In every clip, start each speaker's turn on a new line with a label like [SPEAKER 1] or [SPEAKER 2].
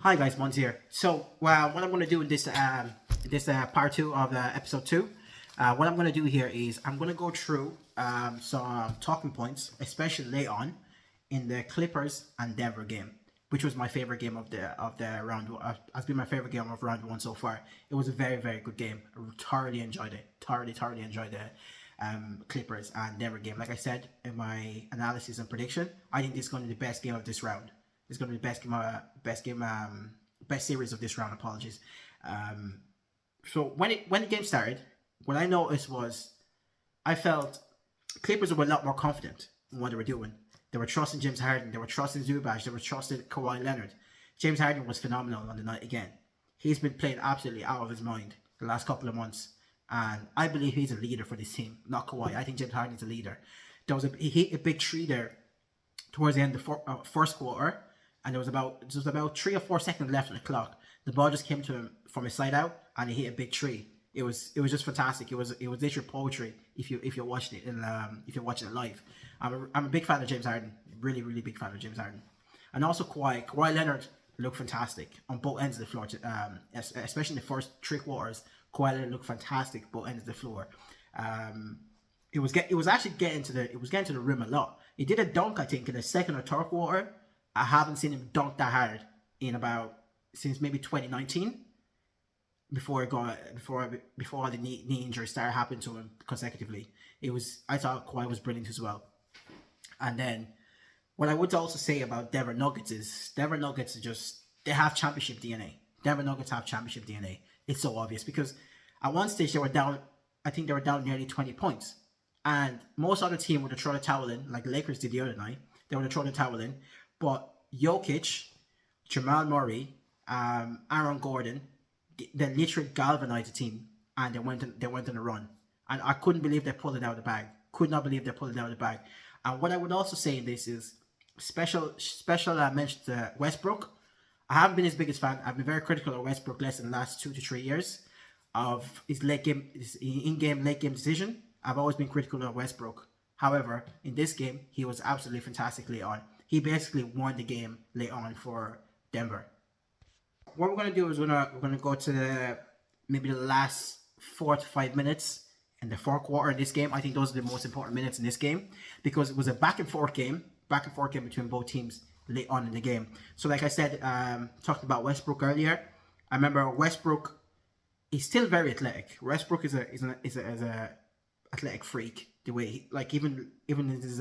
[SPEAKER 1] Hi guys, Mons here. So, what I'm going to do in this part two of episode two, what I'm going to do here is I'm going to go through some talking points, especially late on in the Clippers and Denver game, which was my favorite game of the round. Has been my favorite game of round one so far. It was a very good game. I thoroughly enjoyed it. Thoroughly enjoyed the Clippers and Denver game. Like I said in my analysis and prediction, I think this is going to be the best game of this round. It's going to be the best series of this round. Apologies. So when the game started, what I noticed was I felt Clippers were a lot more confident in what they were doing. They were trusting James Harden. They were trusting Zubac. They were trusting Kawhi Leonard. James Harden was phenomenal on the night again. He's been playing absolutely out of his mind the last couple of months, and I believe he's a leader for this team, not Kawhi. I think James Harden's a leader. He hit a big three there towards the end of the first quarter, and there was about 3 or 4 seconds left on the clock. The ball just came to him from his side out, and he hit a big three. It was just fantastic. It was literally poetry if you're watching it if you're watching it live. I'm a big fan of James Harden, really big fan of James Harden, and also Kawhi Leonard looked fantastic on both ends of the floor. Especially in the first 3 quarters, Kawhi Leonard looked fantastic both ends of the floor. It was actually getting to the rim a lot. He did a dunk, I think, in the second or third quarter. I haven't seen him dunk that hard since maybe 2019, before the knee injury started happening to him consecutively. I thought Kawhi was brilliant as well. And then what I would also say about Denver Nuggets is Denver Nuggets they have championship DNA. Denver Nuggets have championship DNA. It's so obvious because at one stage they were down. I think they were down nearly 20 points. And most other team would have thrown a towel in, like the Lakers did the other night. They would have thrown a towel in. But Jokic, Jamal Murray, Aaron Gordon, they literally galvanized the team, and they went on a run. And I couldn't believe they pulled it out of the bag. Could not believe they pulled it out of the bag. And what I would also say in this is special mention to Westbrook. I haven't been his biggest fan. I've been very critical of Westbrook less in the last 2 to 3 years of his in-game late game decision. I've always been critical of Westbrook. However, in this game, he was absolutely fantastic late on. He basically won the game late on for Denver. What we're going to do is we're going to go to maybe the last 4 to 5 minutes in the fourth quarter of this game. I think those are the most important minutes in this game because it was a back and forth game between both teams late on in the game. So like I said, talked about Westbrook earlier. I remember Westbrook is still very athletic. Westbrook is a athletic freak. The way even in his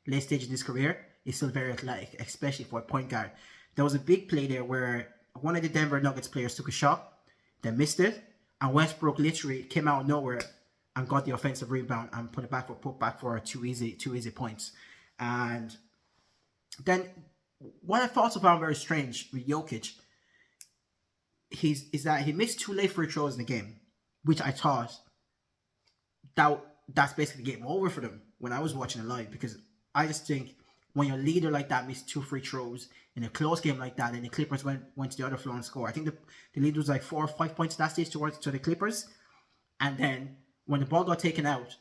[SPEAKER 1] late stage in his career, he's still very athletic, especially for a point guard. There was a big play there where one of the Denver Nuggets players took a shot, they missed it, and Westbrook literally came out of nowhere and got the offensive rebound and put back for two easy points. And then what I also found very strange with Jokic is that he missed 2 late free throws in the game, which I thought that's basically game over for them when I was watching it live, because I just think when your leader like that missed 2 free throws in a close game like that, and the Clippers went to the other floor and scored. I think the lead was like 4 or 5 points at that stage to the Clippers. And then when the ball got taken out,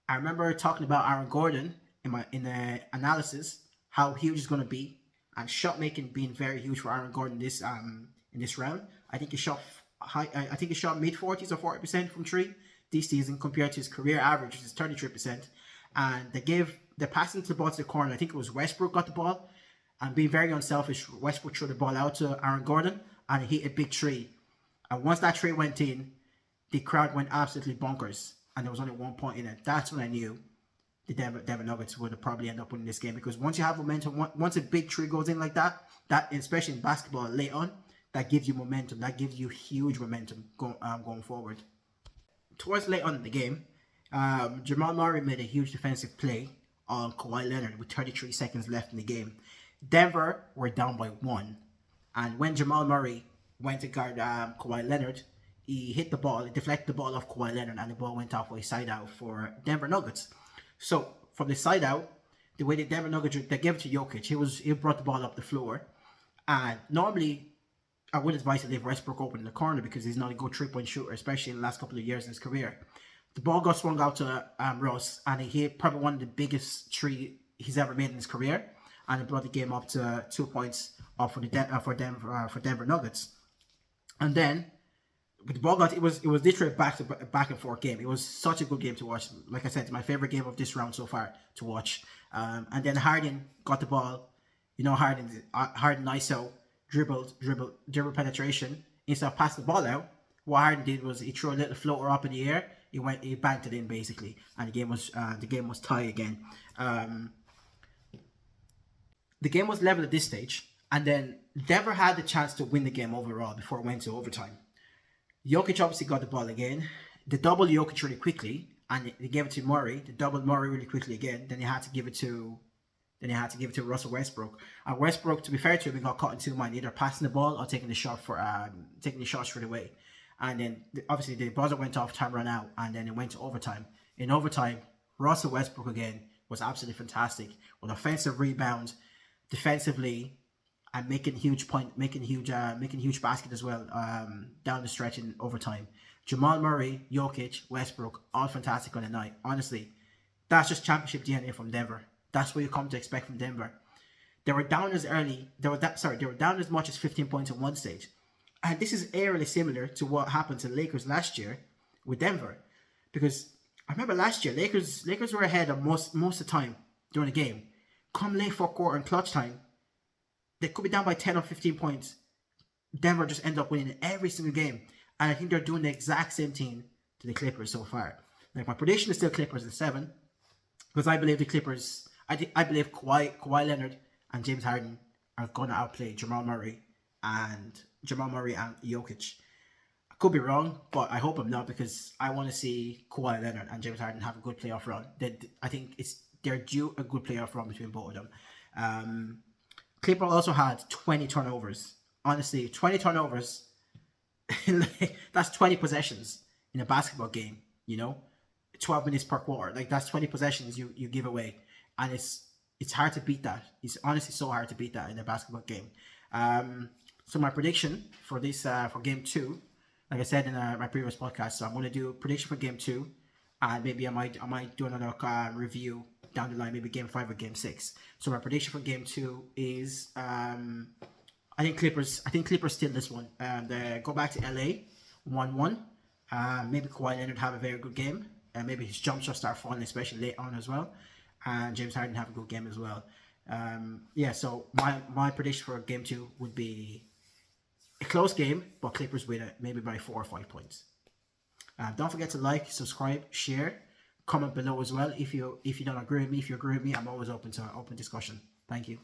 [SPEAKER 1] I remember talking about Aaron Gordon in the analysis, how huge he's going to be, and shot making being very huge for Aaron Gordon in this round. I think he shot mid 40s or 40% from 3 this season compared to his career average, which is 33%. And they passed into the ball to the corner. I think it was Westbrook got the ball, and being very unselfish, Westbrook threw the ball out to Aaron Gordon, and he hit a big three. And once that three went in, the crowd went absolutely bonkers, and there was only 1 point in it. That's when I knew the Denver Nuggets would probably end up winning this game, because once you have momentum, once a big three goes in like that especially in basketball late on, that gives you momentum. That gives you huge momentum going forward. Towards late on in the game, Jamal Murray made a huge defensive play on Kawhi Leonard with 33 seconds left in the game. Denver were down by 1, and when Jamal Murray went to guard Kawhi Leonard, he hit the ball, he deflected the ball off Kawhi Leonard, and the ball went off a side out for Denver Nuggets. So from the side out, the way the Denver Nuggets, they gave it to Jokic, he brought the ball up the floor, and normally I would advise to leave Westbrook open in the corner because he's not a good 3-point shooter, especially in the last couple of years in his career. The ball got swung out to Russ, and he hit probably one of the biggest 3 he's ever made in his career. and it brought the game up to 2 points up for for Denver Nuggets. And then with the ball got, it was literally back and forth game. It was such a good game to watch. Like I said, it's my favorite game of this round so far to watch. And then Harden got the ball. You know, Harden ISO dribble penetration. Instead of passing the ball out, what Harden did was he threw a little floater up in the air. He banked it in basically, and the game was tied again. The game was level at this stage, and then Denver had the chance to win the game overall before it went to overtime. Jokic obviously got the ball again. They doubled Jokic really quickly, and they gave it to Murray. They doubled Murray really quickly again. Then they had to give it to Russell Westbrook. And Westbrook, to be fair to him, he got caught in two minds, either passing the ball or taking the shot straight away. And then obviously the buzzer went off, time ran out, and then it went to overtime. In overtime, Russell Westbrook again was absolutely fantastic with offensive rebounds, defensively, and making huge basket as well down the stretch in overtime. Jamal Murray, Jokic, Westbrook, all fantastic on the night. Honestly, that's just championship DNA from Denver. That's what you come to expect from Denver. They were down as early. They were down as much as 15 points at one stage, and this is eerily similar to what happened to the Lakers last year with Denver, because I remember last year Lakers were ahead of most of the time during the game. Come late fourth quarter and clutch time, they could be down by 10 or 15 points. Denver just end up winning every single game. And I think they're doing the exact same thing to the Clippers so far. Like, my prediction is still Clippers in 7. Because I believe the Clippers, I believe Kawhi Leonard and James Harden are going to outplay Jamal Murray and Jokic. I could be wrong, but I hope I'm not, because I want to see Kawhi Leonard and James Harden have a good playoff run. I think they're due a good playoff run between both of them. Clippers also had 20 turnovers. Honestly, 20 turnovers, that's 20 possessions in a basketball game, 12 minutes per quarter. Like, that's 20 possessions you give away. And it's hard to beat that. It's honestly so hard to beat that in a basketball game. So my prediction for this, for game 2, like I said in my previous podcast, so I'm going to do a prediction for game 2. And maybe I might do another review down the line, maybe game 5 or game 6. So my prediction for game 2 is I think Clippers steal this one. They go back to LA 1-1. Maybe Kawhi Leonard have a very good game, and maybe his jump shots start falling, especially late on as well. And James Harden have a good game as well. So my prediction for game 2 would be a close game, but Clippers win it maybe by 4 or 5 points. Don't forget to like, subscribe, share, comment below as well if you don't agree with me. If you agree with me, I'm always open to an open discussion. Thank you.